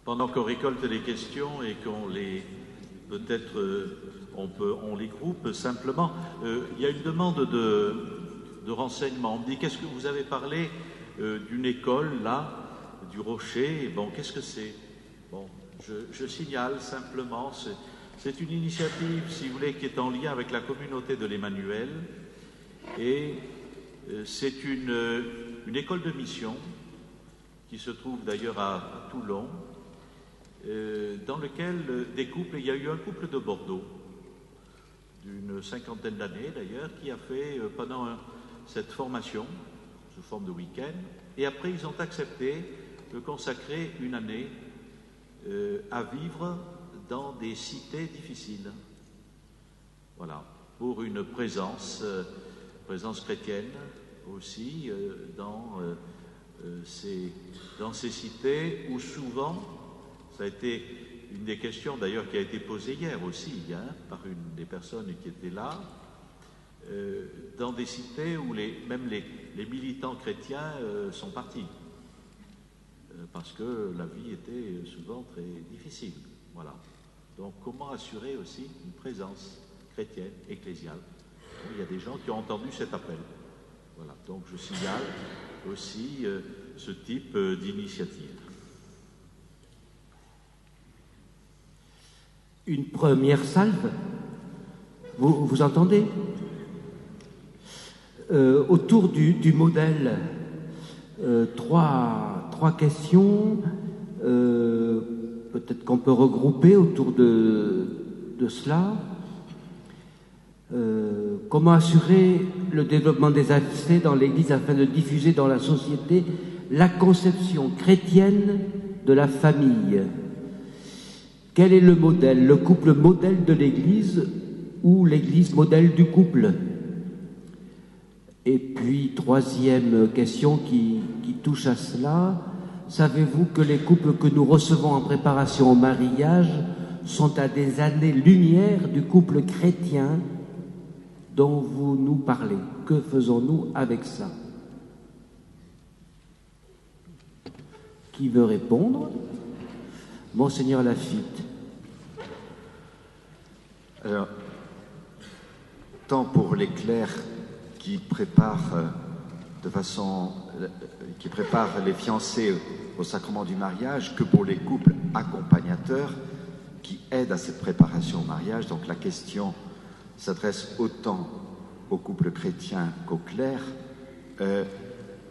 Pendant qu'on récolte les questions et qu'on les peut-être on les groupe simplement, il y a une demande de renseignements. On me dit qu'est-ce que vous avez parlé d'une école là, du Rocher. Bon, qu'est-ce que c'est? Bon, je signale simplement, c'est une initiative, si vous voulez, qui est en lien avec la communauté de l'Emmanuel, et c'est une école de mission qui se trouve d'ailleurs à Toulon, dans lequel des couples, il y a eu un couple de Bordeaux, d'une cinquantaine d'années d'ailleurs, qui a fait pendant cette formation, sous forme de week-end, et après ils ont accepté de consacrer une année à vivre dans des cités difficiles. Voilà, pour une présence chrétienne aussi dans ces cités où souvent, ça a été une des questions d'ailleurs qui a été posée hier aussi par une des personnes qui était là, dans des cités où même les militants chrétiens sont partis, parce que la vie était souvent très difficile. Voilà. Donc comment assurer aussi une présence chrétienne, ecclésiale? Il y a des gens qui ont entendu cet appel. Voilà. Donc je signale aussi ce type d'initiative. Une première salve, vous entendez? Autour du modèle, trois questions, peut-être qu'on peut regrouper autour de cela. Comment assurer le développement des accès dans l'Église afin de diffuser dans la société la conception chrétienne de la famille? Quel est le modèle? Le couple modèle de l'Église ou l'Église modèle du couple? Et puis, troisième question qui touche à cela, savez-vous que les couples que nous recevons en préparation au mariage sont à des années-lumière du couple chrétien dont vous nous parlez? Que faisons-nous avec ça? Qui veut répondre? Monseigneur Laffitte. Alors, tant pour les clercs qui préparent les fiancés au sacrement du mariage que pour les couples accompagnateurs qui aident à cette préparation au mariage. Donc la question s'adresse autant aux couples chrétiens qu'aux clercs.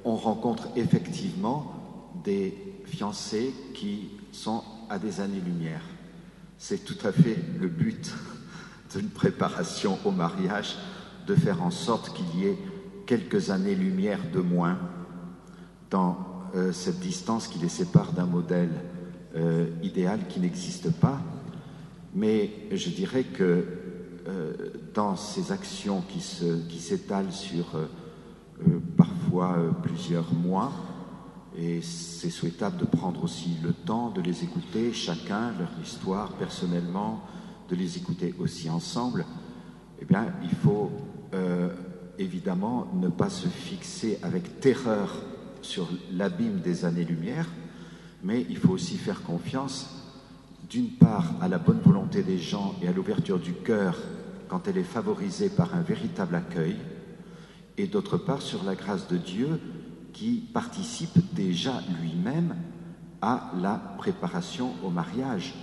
On rencontre effectivement des fiancés qui sont à des années-lumière. C'est tout à fait le but d'une préparation au mariage, de faire en sorte qu'il y ait quelques années-lumière de moins dans cette distance qui les sépare d'un modèle idéal qui n'existe pas. Mais je dirais que dans ces actions qui s'étalent sur parfois plusieurs mois, et c'est souhaitable de prendre aussi le temps de les écouter, chacun, leur histoire personnellement, de les écouter aussi ensemble, eh bien, il faut évidemment ne pas se fixer avec terreur sur l'abîme des années-lumière, mais il faut aussi faire confiance, d'une part, à la bonne volonté des gens et à l'ouverture du cœur quand elle est favorisée par un véritable accueil, et d'autre part, sur la grâce de Dieu qui participe déjà lui-même à la préparation au mariage.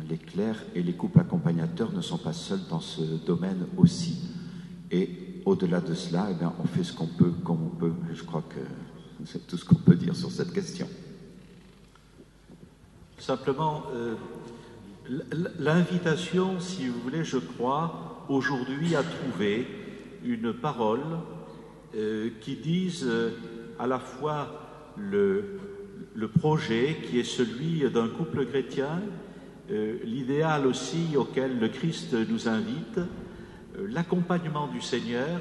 Les clercs et les couples accompagnateurs ne sont pas seuls dans ce domaine aussi. Et au-delà de cela, eh bien, on fait ce qu'on peut, comme on peut. Je crois que c'est tout ce qu'on peut dire sur cette question. Simplement, l'invitation, si vous voulez, je crois, aujourd'hui à trouver une parole qui dise à la fois le projet qui est celui d'un couple chrétien, l'idéal aussi auquel le Christ nous invite, l'accompagnement du Seigneur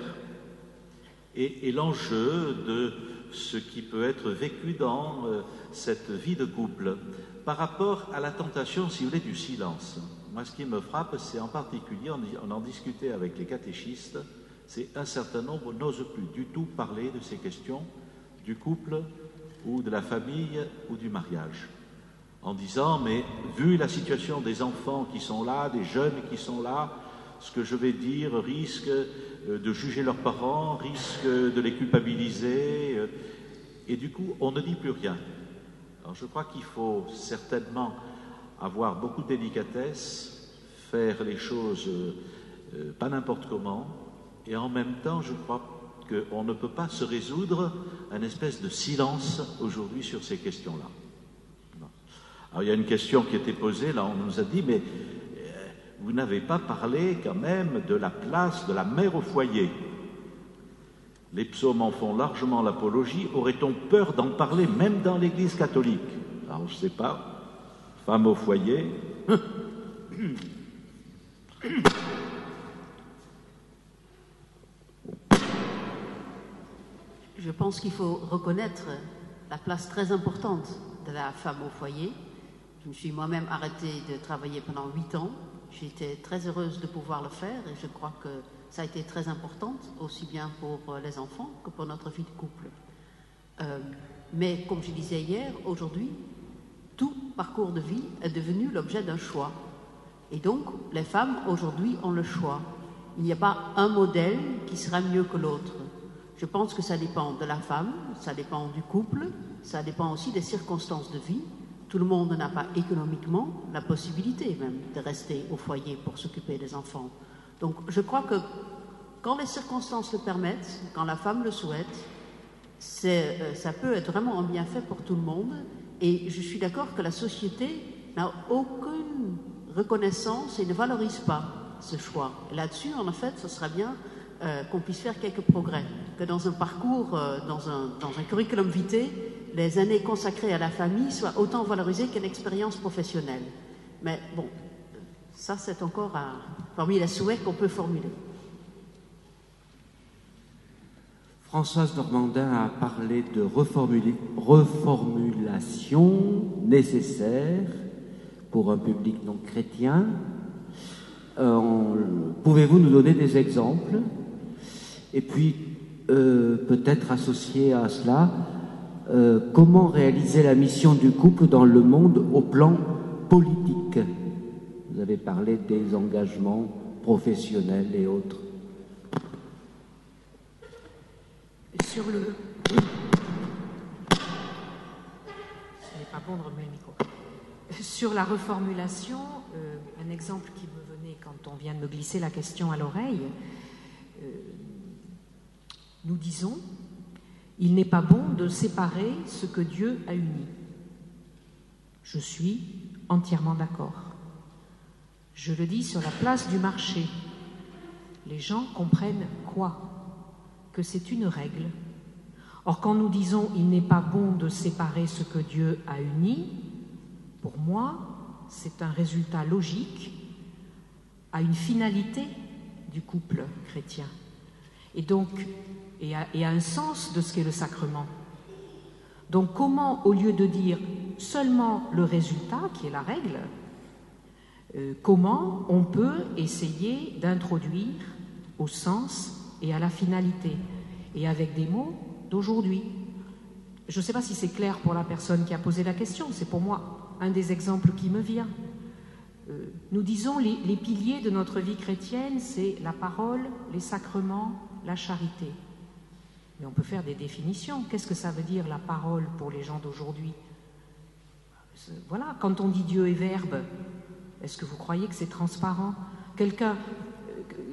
et l'enjeu de ce qui peut être vécu dans cette vie de couple par rapport à la tentation, si vous voulez, du silence. Moi, ce qui me frappe, c'est en particulier, on en discutait avec les catéchistes, c'est un certain nombre n'osent plus du tout parler de ces questions du couple ou de la famille ou du mariage. en disant, mais vu la situation des enfants qui sont là, des jeunes qui sont là, ce que je vais dire risque de juger leurs parents, risque de les culpabiliser, et du coup, on ne dit plus rien. Alors je crois qu'il faut certainement avoir beaucoup de délicatesse, faire les choses pas n'importe comment, et en même temps, je crois qu'on ne peut pas se résoudre à une espèce de silence aujourd'hui sur ces questions-là. Alors il y a une question qui était posée, là on nous a dit, mais vous n'avez pas parlé quand même de la place de la mère au foyer. Les psaumes en font largement l'apologie. Aurait-on peur d'en parler même dans l'Église catholique? Alors je ne sais pas. Femme au foyer. Je pense qu'il faut reconnaître la place très importante de la femme au foyer. Je me suis moi-même arrêtée de travailler pendant 8 ans. J'étais très heureuse de pouvoir le faire et je crois que ça a été très important, aussi bien pour les enfants que pour notre vie de couple. Mais comme je disais hier, aujourd'hui, tout parcours de vie est devenu l'objet d'un choix. Et donc, les femmes, aujourd'hui, ont le choix. Il n'y a pas un modèle qui sera mieux que l'autre. Je pense que ça dépend de la femme, ça dépend du couple, ça dépend aussi des circonstances de vie. Tout le monde n'a pas économiquement la possibilité même de rester au foyer pour s'occuper des enfants. Donc je crois que quand les circonstances le permettent, quand la femme le souhaite, ça peut être vraiment un bienfait pour tout le monde. Et je suis d'accord que la société n'a aucune reconnaissance et ne valorise pas ce choix. Là-dessus, en fait, ce serait bien qu'on puisse faire quelques progrès. Que dans un parcours, dans un curriculum vitae, les années consacrées à la famille soient autant valorisées qu'une expérience professionnelle. Mais bon, ça c'est encore parmi les souhaits qu'on peut formuler. Françoise Normandin a parlé de reformulation nécessaire pour un public non chrétien. Pouvez-vous nous donner des exemples? Et puis, peut-être associer à cela, comment réaliser la mission du couple dans le monde au plan politique? Vous avez parlé des engagements professionnels et autres. Sur le... Ce n'est pas bon de remettre le micro. Sur la reformulation, un exemple qui me venait quand on vient de me glisser la question à l'oreille, nous disons, il n'est pas bon de séparer ce que Dieu a uni. Je suis entièrement d'accord. Je le dis sur la place du marché. Les gens comprennent quoi? Que c'est une règle. Or, quand nous disons il n'est pas bon de séparer ce que Dieu a uni, pour moi, c'est un résultat logique à une finalité du couple chrétien. Et donc, et à un sens de ce qu'est le sacrement. Donc, comment, au lieu de dire seulement le résultat, qui est la règle, comment on peut essayer d'introduire au sens et à la finalité, et avec des mots d'aujourd'hui. Je ne sais pas si c'est clair pour la personne qui a posé la question, c'est pour moi un des exemples qui me vient. Nous disons les piliers de notre vie chrétienne, c'est la parole, les sacrements, la charité. Mais on peut faire des définitions. Qu'est-ce que ça veut dire la parole pour les gens d'aujourd'hui? Voilà, quand on dit Dieu est Verbe, est-ce que vous croyez que c'est transparent?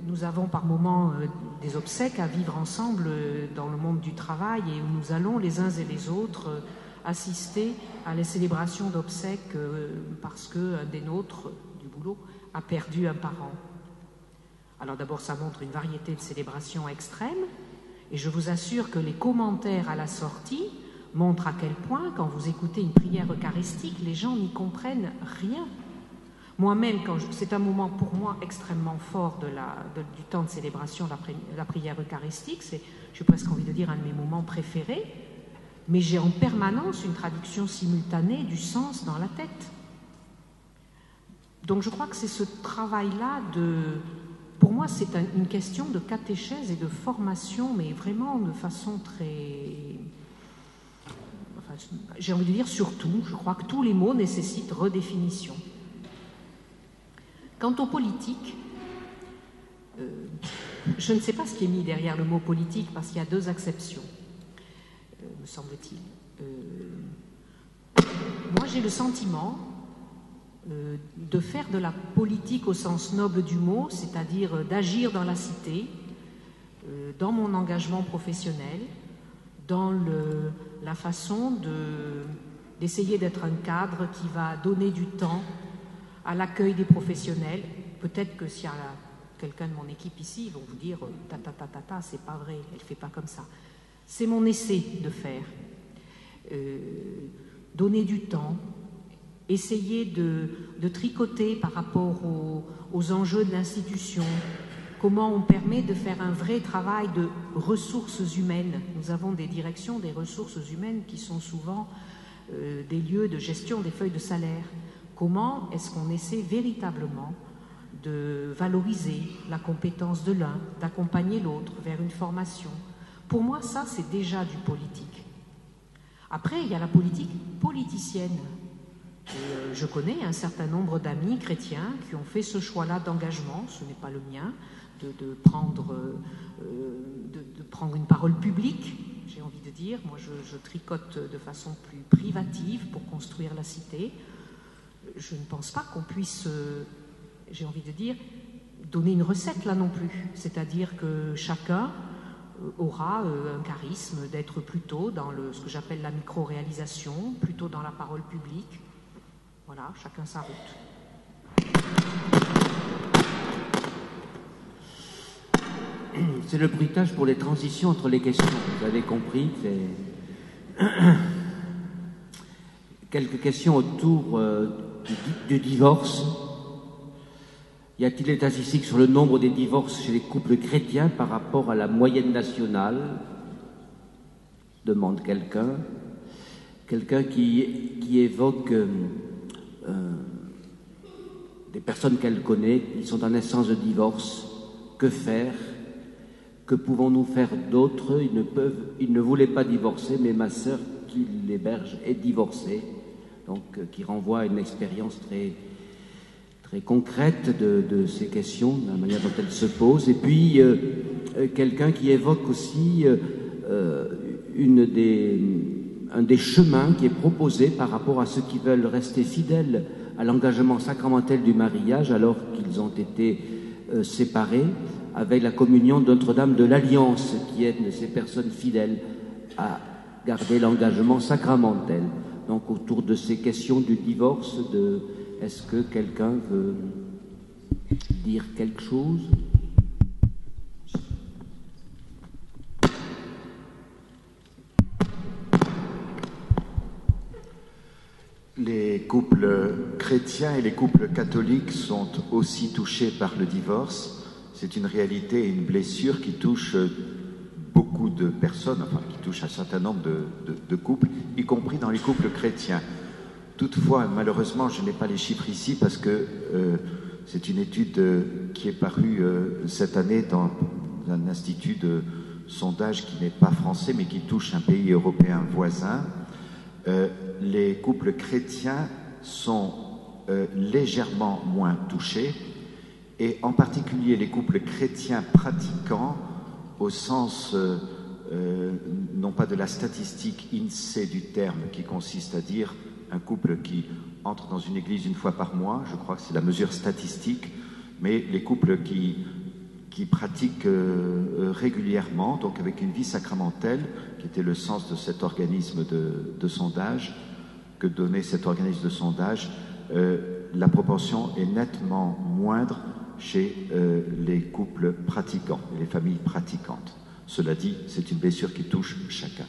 Nous avons par moments des obsèques à vivre ensemble dans le monde du travail et où nous allons les uns et les autres assister à les célébrations d'obsèques parce qu'un des nôtres du boulot a perdu un parent. Alors d'abord, ça montre une variété de célébrations extrêmes et je vous assure que les commentaires à la sortie montrent à quel point, quand vous écoutez une prière eucharistique, les gens n'y comprennent rien. Moi-même, c'est un moment pour moi extrêmement fort du temps de célébration de la prière eucharistique, j'ai presque envie de dire un de mes moments préférés, mais j'ai en permanence une traduction simultanée du sens dans la tête. Donc je crois que c'est ce travail-là pour moi c'est une question de catéchèse et de formation, mais vraiment de façon très... Enfin, j'ai envie de dire surtout, je crois que tous les mots nécessitent redéfinition. Quant aux politiques, je ne sais pas ce qui est mis derrière le mot politique parce qu'il y a deux acceptions, me semble-t-il. Moi, j'ai le sentiment de faire de la politique au sens noble du mot, c'est-à-dire d'agir dans la cité, dans mon engagement professionnel, dans la façon d'essayer d'être un cadre qui va donner du temps à l'accueil des professionnels. Peut-être que s'il y a quelqu'un de mon équipe ici, ils vont vous dire « c'est pas vrai, elle fait pas comme ça ». C'est mon essai de faire. Donner du temps, essayer de tricoter par rapport aux enjeux de l'institution, comment on permet de faire un vrai travail de ressources humaines. Nous avons des directions des ressources humaines qui sont souvent des lieux de gestion des feuilles de salaire. Comment est-ce qu'on essaie véritablement de valoriser la compétence de l'un, d'accompagner l'autre vers une formation? Pour moi, ça, c'est déjà du politique. Après, il y a la politique politicienne. Et je connais un certain nombre d'amis chrétiens qui ont fait ce choix-là d'engagement, ce n'est pas le mien, de prendre une parole publique, j'ai envie de dire. Moi, je tricote de façon plus privative pour construire la cité. Je ne pense pas qu'on puisse, j'ai envie de dire, donner une recette là non plus. C'est-à-dire que chacun aura un charisme d'être plutôt dans ce que j'appelle la micro-réalisation, plutôt dans la parole publique. Voilà, chacun sa route. C'est le bruitage pour les transitions entre les questions. Vous avez compris, c'est quelques questions autour du divorce. Y a-t-il des statistiques sur le nombre des divorces chez les couples chrétiens par rapport à la moyenne nationale? Demande quelqu'un. Quelqu'un qui évoque des personnes qu'elle connaît, qui sont en instance de divorce. Que faire? Que pouvons-nous faire d'autre? Ils ne voulaient pas divorcer, mais ma sœur qui l'héberge est divorcée. Donc, qui renvoie à une expérience très concrète de ces questions, de la manière dont elles se posent. Et puis, quelqu'un qui évoque aussi un des chemins qui est proposé par rapport à ceux qui veulent rester fidèles à l'engagement sacramentel du mariage alors qu'ils ont été séparés, avec la communion de Notre-Dame de l'Alliance, qui aide ces personnes fidèles à garder l'engagement sacramentel. Donc, autour de ces questions du divorce, est-ce que quelqu'un veut dire quelque chose? Les couples chrétiens et les couples catholiques sont aussi touchés par le divorce. C'est une réalité et une blessure qui touche beaucoup de personnes, enfin qui touche un certain nombre de couples, y compris dans les couples chrétiens. Toutefois, malheureusement, je n'ai pas les chiffres ici parce que c'est une étude qui est parue cette année dans un institut de sondage qui n'est pas français mais qui touche un pays européen voisin. Les couples chrétiens sont légèrement moins touchés, et en particulier les couples chrétiens pratiquants, au sens non pas de la statistique INSEE du terme, qui consiste à dire un couple qui entre dans une église une fois par mois, je crois que c'est la mesure statistique, mais les couples qui pratiquent régulièrement, donc avec une vie sacramentelle, qui était le sens de cet organisme de sondage, que donnait cet organisme de sondage, la proportion est nettement moindre chez les couples pratiquants et les familles pratiquantes. Cela dit, c'est une blessure qui touche chacun.